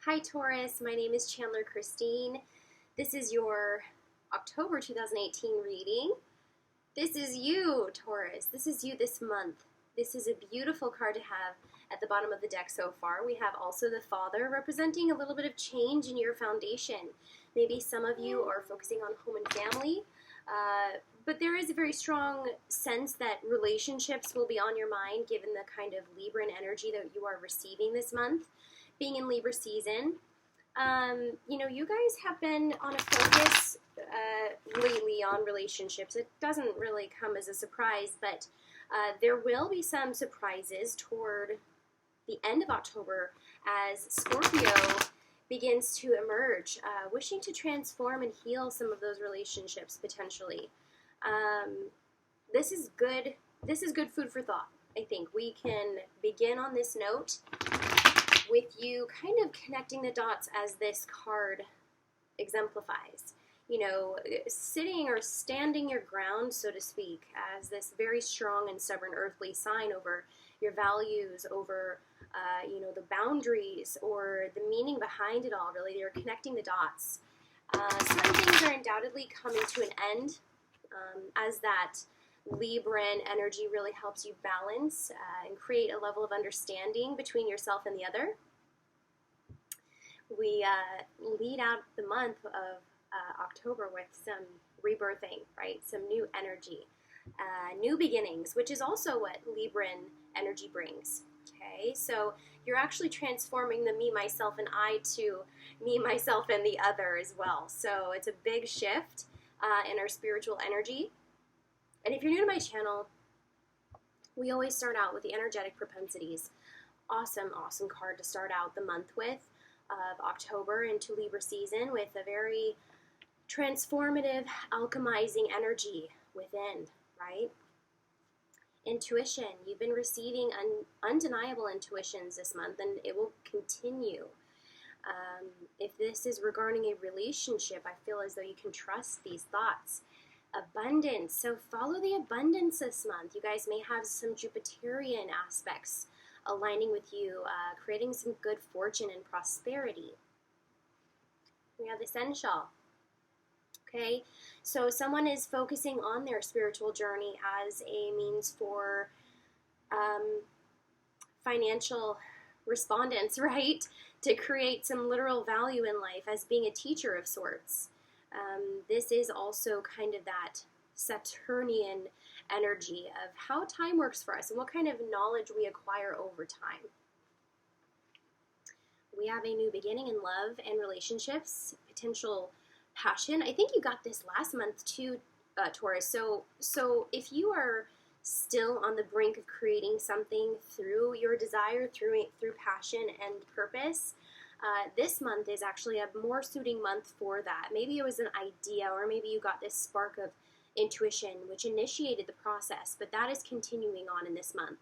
Hi Taurus, my name is Chandler Christine. This is your October 2018 reading. This is you, Taurus. This is you this month. This is a beautiful card to have at the bottom of the deck so far. We have also the Father representing a little bit of change in your foundation. Maybe some of you are focusing on home and family, but there is a very strong sense that relationships will be on your mind given the kind of Libran energy that you are receiving this month. Being in Libra season, you guys have been on a focus lately on relationships. It doesn't really come as a surprise, but there will be some surprises toward the end of October as Scorpio begins to emerge, wishing to transform and heal some of those relationships potentially. This is good. This is good food for thought. I think we can begin on this note with you kind of connecting the dots as this card exemplifies. Sitting or standing your ground, so to speak, as this very strong and stubborn earthly sign over your values, over, the boundaries or the meaning behind it all, really. You're connecting the dots. Certain things are undoubtedly coming to an end as that Libran energy really helps you balance and create a level of understanding between yourself and the other. We lead out the month of October with some rebirthing, right? Some new energy, new beginnings, which is also what Libran energy brings. Okay, so you're actually transforming the me, myself, and I to me, myself, and the other as well. So it's a big shift in our spiritual energy. And if you're new to my channel, we always start out with the energetic propensities. Awesome, awesome card to start out the month with of October into Libra season with a very transformative, alchemizing energy within, right? Intuition. You've been receiving undeniable intuitions this month, and it will continue. If this is regarding a relationship, I feel as though you can trust these thoughts. Abundance. So follow the abundance this month. You guys may have some Jupiterian aspects aligning with you, creating some good fortune and prosperity. We have the Essential. Okay, so someone is focusing on their spiritual journey as a means for financial respondents, right? To create some literal value in life as being a teacher of sorts. This is also kind of that Saturnian energy of how time works for us and what kind of knowledge we acquire over time. We have a new beginning in love and relationships, potential passion. I think you got this last month too, Taurus. So if you are still on the brink of creating something through your desire, through passion and purpose, this month is actually a more suiting month for that. Maybe it was an idea, or maybe you got this spark of intuition which initiated the process, but that is continuing on in this month.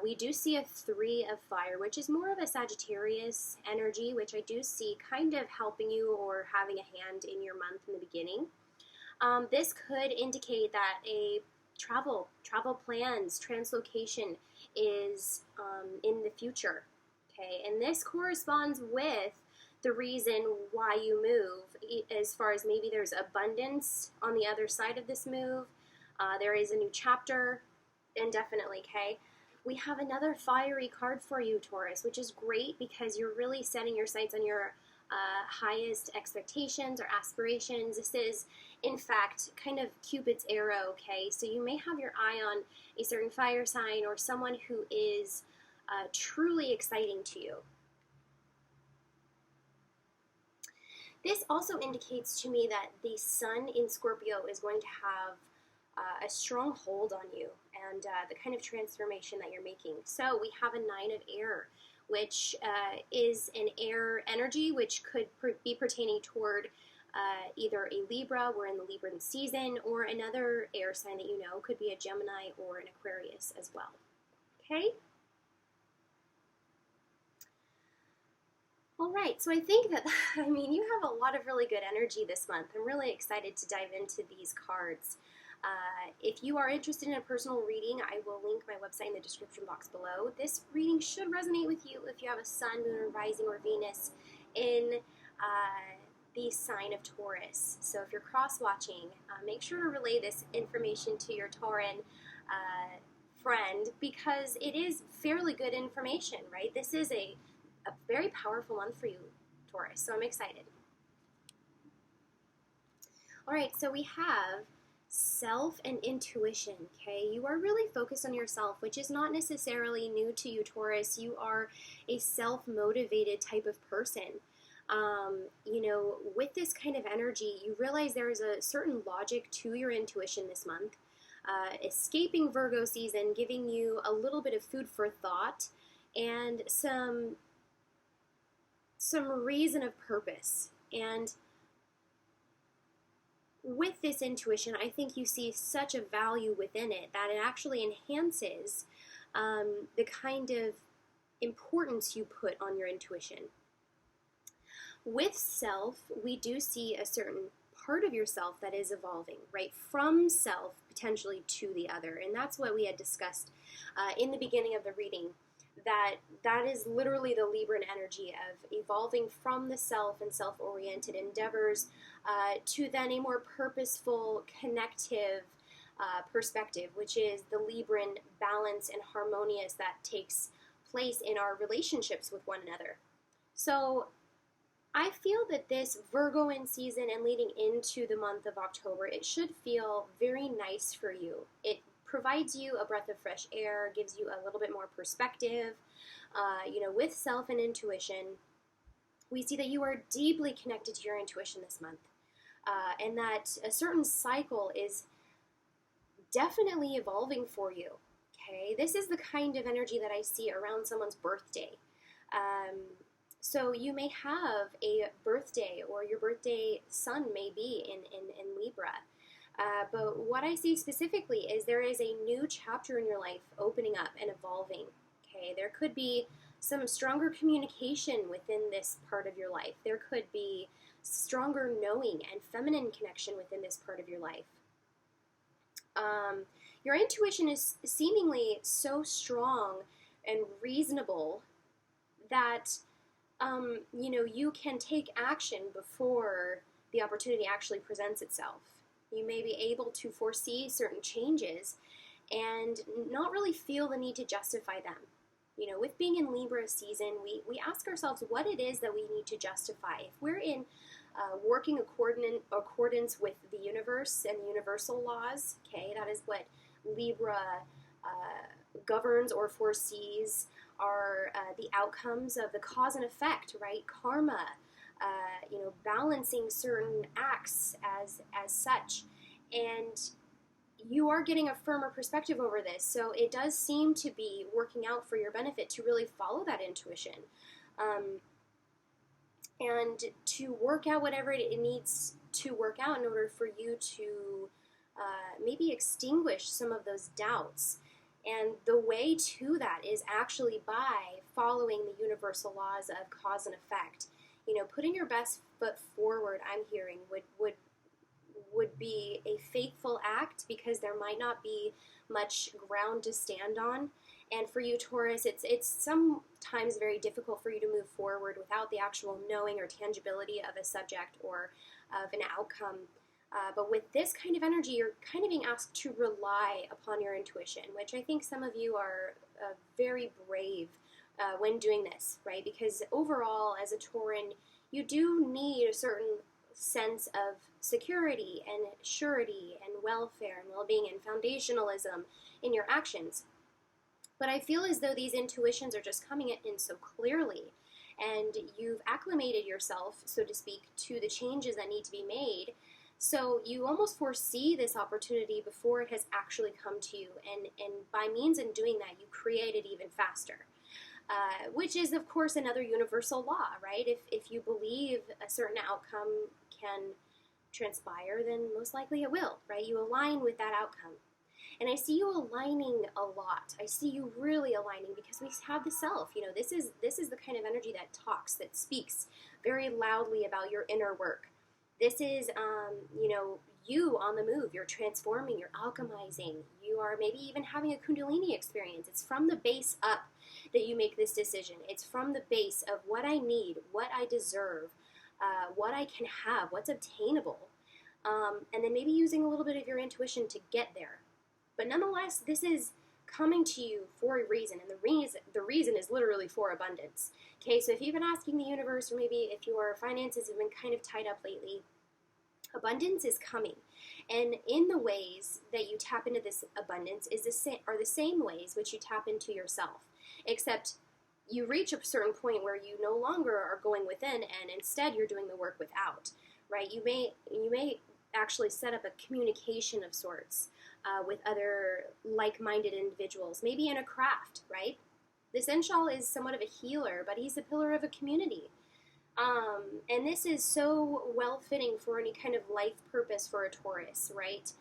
We do see a 3 of fire, which is more of a Sagittarius energy, which I do see kind of helping you or having a hand in your month in the beginning. This could indicate that a travel plans, translocation is in the future. Okay, and this corresponds with the reason why you move, as far as maybe there's abundance on the other side of this move. There is a new chapter, indefinitely, okay? We have another fiery card for you, Taurus, which is great because you're really setting your sights on your highest expectations or aspirations. This is, in fact, kind of Cupid's arrow, okay? So you may have your eye on a certain fire sign or someone who is truly exciting to you. This also indicates to me that the sun in Scorpio is going to have a strong hold on you and the kind of transformation that you're making. So we have a 9 of air, which is an air energy, which could be pertaining toward either a Libra, we're in the Libran season, or another air sign that you know, could be a Gemini or an Aquarius as well. Okay? All right, so I think that, you have a lot of really good energy this month. I'm really excited to dive into these cards. If you are interested in a personal reading, I will link my website in the description box below. This reading should resonate with you if you have a Sun, Moon, or Rising, or Venus in the sign of Taurus. So if you're cross-watching, make sure to relay this information to your Tauran friend, because it is fairly good information, right? This is a very powerful month for you, Taurus, so I'm excited. All right, so we have self and intuition, okay? You are really focused on yourself, which is not necessarily new to you, Taurus. You are a self-motivated type of person. With this kind of energy, you realize there is a certain logic to your intuition this month. Escaping Virgo season, giving you a little bit of food for thought and some reason of purpose. And with this intuition, I think you see such a value within it that it actually enhances the kind of importance you put on your intuition. With self, we do see a certain part of yourself that is evolving, right? From self, potentially to the other. And that's what we had discussed in the beginning of the reading, that is literally the Libran energy of evolving from the self and self-oriented endeavors to then a more purposeful, connective perspective, which is the Libran balance and harmonious that takes place in our relationships with one another. So I feel that this Virgoan season and leading into the month of October, it should feel very nice for you. It provides you a breath of fresh air, gives you a little bit more perspective. With self and intuition, we see that you are deeply connected to your intuition this month, and that a certain cycle is definitely evolving for you. Okay, this is the kind of energy that I see around someone's birthday. So you may have a birthday, or your birthday sun may be in Libra. But what I see specifically is there is a new chapter in your life opening up and evolving. Okay, there could be some stronger communication within this part of your life. There could be stronger knowing and feminine connection within this part of your life. Your intuition is seemingly so strong and reasonable that you can take action before the opportunity actually presents itself. You may be able to foresee certain changes and not really feel the need to justify them. With being in Libra season, we ask ourselves what it is that we need to justify. If we're in working accordance with the universe and the universal laws, okay, that is what Libra governs or foresees, are the outcomes of the cause and effect, right? Karma, balancing certain acts as such. And you are getting a firmer perspective over this. So it does seem to be working out for your benefit to really follow that intuition. And to work out whatever it needs to work out in order for you to maybe extinguish some of those doubts. And the way to that is actually by following the universal laws of cause and effect. Putting your best foot forward, I'm hearing, would be a faithful act, because there might not be much ground to stand on. And for you, Taurus, it's sometimes very difficult for you to move forward without the actual knowing or tangibility of a subject or of an outcome. But with this kind of energy, you're kind of being asked to rely upon your intuition, which I think some of you are very brave when doing this, right? Because overall, as a Tauran, you do need a certain sense of security and surety and welfare and well-being and foundationalism in your actions. But I feel as though these intuitions are just coming in so clearly, and you've acclimated yourself, so to speak, to the changes that need to be made. So you almost foresee this opportunity before it has actually come to you, and by means in doing that, you create it even faster, which is, of course, another universal law, right? If you believe a certain outcome can transpire, then most likely it will, right? You align with that outcome. And I see you aligning a lot. I see you really aligning because we have the self. This is the kind of energy that talks, that speaks very loudly about your inner work. This is, you on the move. You're transforming, you're alchemizing, you are maybe even having a Kundalini experience. It's from the base up that you make this decision. It's from the base of what I need, what I deserve, what I can have, what's obtainable. And then maybe using a little bit of your intuition to get there. But nonetheless, this is coming to you for a reason, and the reason is literally for abundance. Okay, so if you've been asking the universe, or maybe if your finances have been kind of tied up lately, abundance is coming. And in the ways that you tap into this abundance are the same ways which you tap into yourself, except you reach a certain point where you no longer are going within, and instead you're doing the work without, right? You may actually set up a communication of sorts with other like-minded individuals, maybe in a craft, right? The Sensual is somewhat of a healer, but he's a pillar of a community. And this is so well-fitting for any kind of life purpose for a Taurus, right?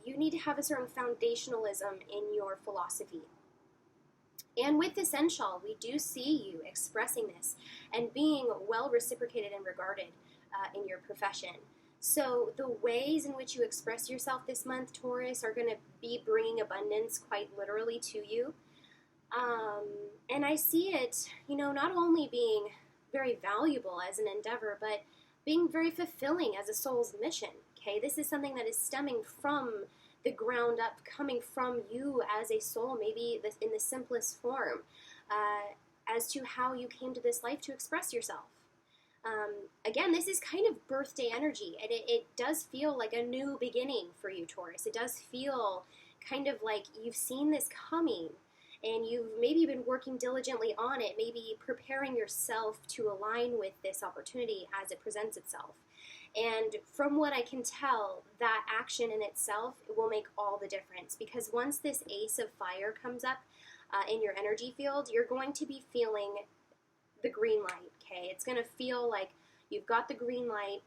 You need to have a certain foundationalism in your philosophy. And with the Sensual, we do see you expressing this and being well reciprocated and regarded in your profession. So the ways in which you express yourself this month, Taurus, are going to be bringing abundance quite literally to you. And I see it, not only being very valuable as an endeavor, but being very fulfilling as a soul's mission. Okay, this is something that is stemming from the ground up, coming from you as a soul, maybe in the simplest form, as to how you came to this life to express yourself. Again, this is kind of birthday energy, and it does feel like a new beginning for you, Taurus. It does feel kind of like you've seen this coming, and you've maybe been working diligently on it, maybe preparing yourself to align with this opportunity as it presents itself. And from what I can tell, that action in itself will make all the difference, because once this Ace of Fire comes up in your energy field, you're going to be feeling the green light, okay? It's going to feel like you've got the green light.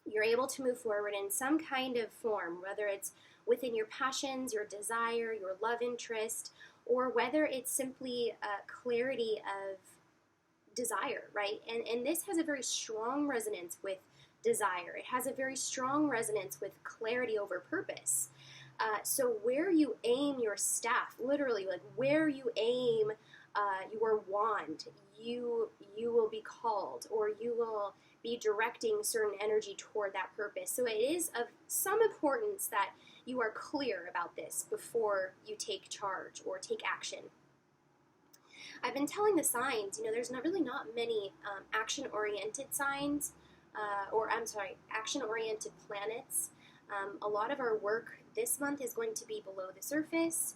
You're able to move forward in some kind of form, whether it's within your passions, your desire, your love interest, or whether it's simply clarity of desire, right? And this has a very strong resonance with desire. It has a very strong resonance with clarity over purpose. So where you aim your staff, literally, like where you aim your wand, you will be called, or you will be directing certain energy toward that purpose. So it is of some importance that you are clear about this before you take charge or take action. I've been telling the signs, there's really not many action-oriented signs, action-oriented planets. A lot of our work this month is going to be below the surface,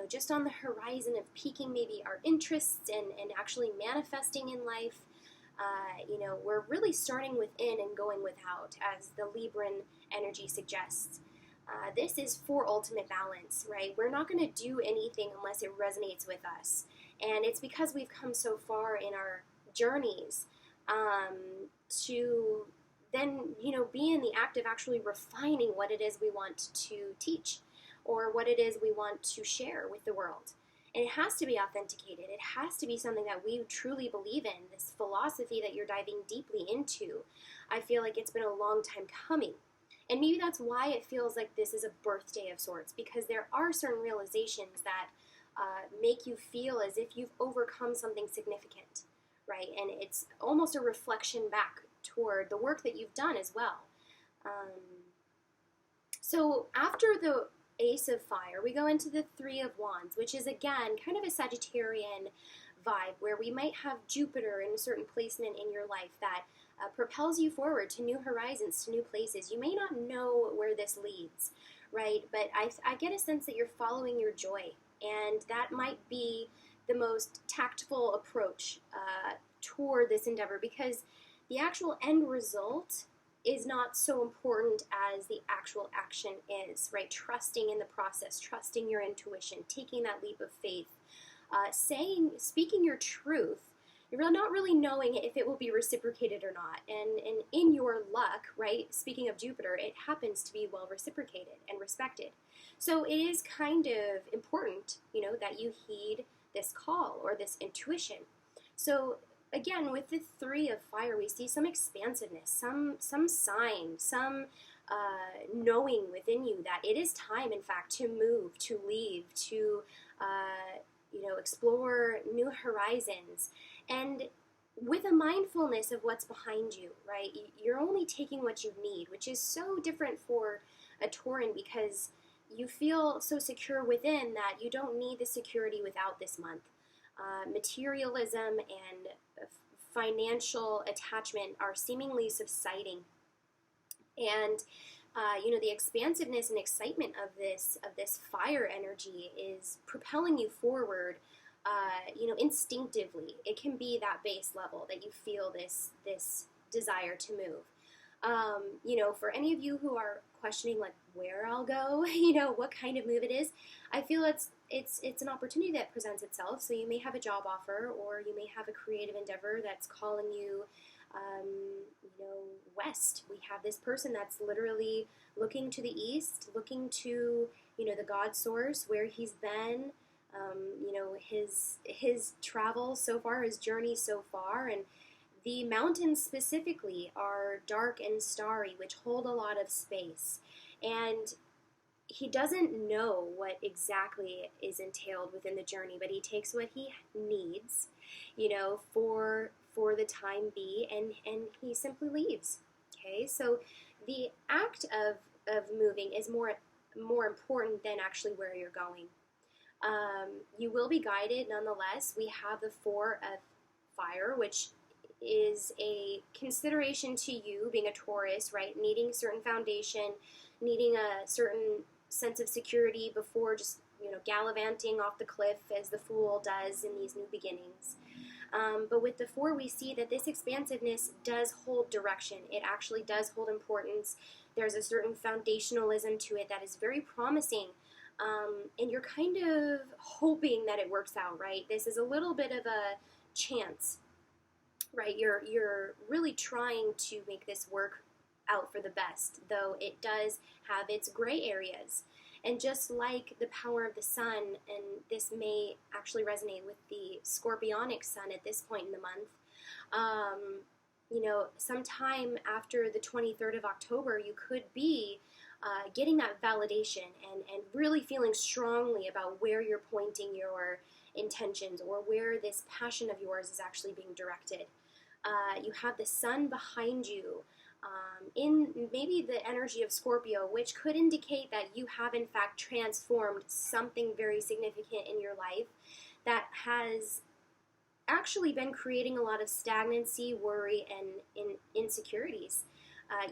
just on the horizon of piquing maybe our interests and actually manifesting in life. We're really starting within and going without, as the Libran energy suggests. This is for ultimate balance, right? We're not going to do anything unless it resonates with us. And it's because we've come so far in our journeys to then, be in the act of actually refining what it is we want to teach, or what it is we want to share with the world. And it has to be authenticated. It has to be something that we truly believe in, this philosophy that you're diving deeply into. I feel like it's been a long time coming. And maybe that's why it feels like this is a birthday of sorts, because there are certain realizations that make you feel as if you've overcome something significant, right? And it's almost a reflection back toward the work that you've done as well. So after the Ace of Fire, we go into the Three of Wands, which is, again, kind of a Sagittarian vibe, where we might have Jupiter in a certain placement in your life that propels you forward to new horizons, to new places. You may not know where this leads, right? But I get a sense that you're following your joy, and that might be the most tactful approach toward this endeavor, because the actual end result is not so important as the actual action is, right? Trusting in the process, trusting your intuition, taking that leap of faith, speaking your truth. You're not really knowing if it will be reciprocated or not. And in your luck, right, speaking of Jupiter, it happens to be well reciprocated and respected. So it is kind of important, that you heed this call or this intuition. So again, with the Three of Fire, we see some expansiveness, some sign, some knowing within you that it is time, in fact, to move, to leave, to explore new horizons, and with a mindfulness of what's behind you, right? You're only taking what you need, which is so different for a Tauran because you feel so secure within that you don't need the security without this month. Materialism and financial attachment are seemingly subsiding, and the expansiveness and excitement of this fire energy is propelling you forward. Instinctively, it can be that base level that you feel this desire to move. For any of you who are questioning like where I'll go, what kind of move it is, I feel it's an opportunity that presents itself. So you may have a job offer, or you may have a creative endeavor that's calling you, west. We have this person that's literally looking to the east, looking to, the God source, where he's been, his travel so far, his journey so far, and the mountains specifically are dark and starry, which hold a lot of space. And he doesn't know what exactly is entailed within the journey, but he takes what he needs, for the time be, and he simply leaves. Okay, so the act of moving is more important than actually where you're going. You will be guided nonetheless. We have the Four of Fire, which is a consideration to you being a Taurus, right? Needing a certain foundation, needing a certain sense of security before just, gallivanting off the cliff as the Fool does in these new beginnings. But with the Four, we see that this expansiveness does hold direction. It actually does hold importance. There's a certain foundationalism to it that is very promising. And you're kind of hoping that it works out, right? This is a little bit of a chance, right? You're really trying to make this work out for the best, though it does have its gray areas. And just like the power of the sun, and this may actually resonate with the scorpionic sun at this point in the month, sometime after the 23rd of October, you could be getting that validation and really feeling strongly about where you're pointing your intentions or where this passion of yours is actually being directed. You have the sun behind you in maybe the energy of Scorpio, which could indicate that you have in fact transformed something very significant in your life that has actually been creating a lot of stagnancy, worry, and insecurities.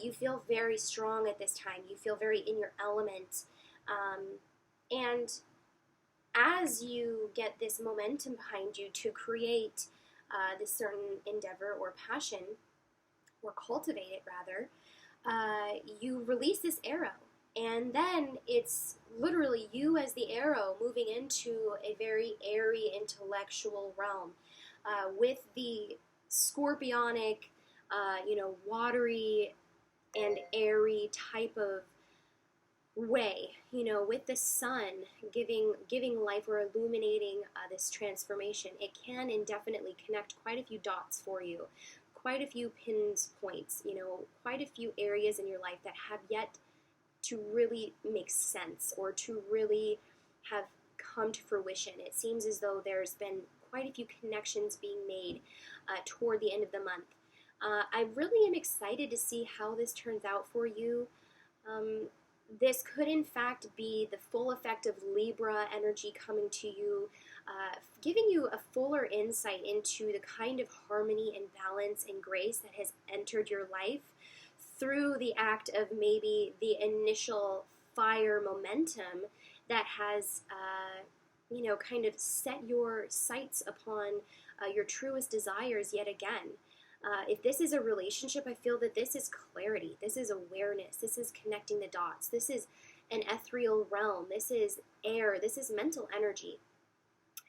You feel very strong at this time. You feel very in your element. And as you get this momentum behind you to create this certain endeavor or passion, or cultivate it rather, you release this arrow. And then it's literally you as the arrow moving into a very airy intellectual realm with the scorpionic, watery and airy type of way, with the sun giving life or illuminating this transformation. It can indefinitely connect quite a few dots for you, quite a few points, quite a few areas in your life that have yet to really make sense or to really have come to fruition. It seems as though there's been quite a few connections being made toward the end of the month. I really am excited to see how this turns out for you. This could in fact be the full effect of Libra energy coming to you, giving you a fuller insight into the kind of harmony and balance and grace that has entered your life through the act of maybe the initial fire momentum that has, kind of set your sights upon your truest desires yet again. If this is a relationship, I feel that this is clarity, this is awareness, this is connecting the dots, this is an ethereal realm, this is air, this is mental energy.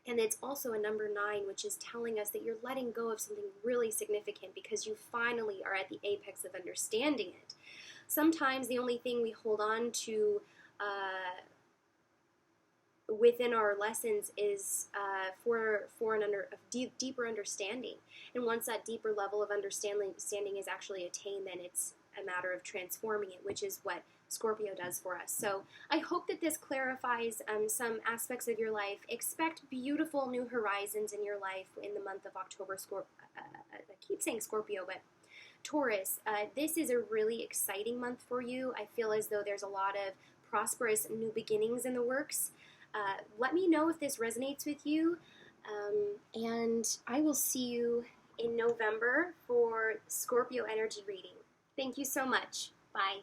And it's also a number 9, which is telling us that you're letting go of something really significant because you finally are at the apex of understanding it. Sometimes the only thing we hold on to within our lessons is for deeper understanding. And once that deeper level of understanding is actually attained, then it's a matter of transforming it, which is what Scorpio does for us. So I hope that this clarifies some aspects of your life. Expect beautiful new horizons in your life in the month of October. I keep saying Scorpio, but Taurus, this is a really exciting month for you. I feel as though there's a lot of prosperous new beginnings in the works. Let me know if this resonates with you, and I will see you in November for Scorpio energy reading. Thank you so much. Bye.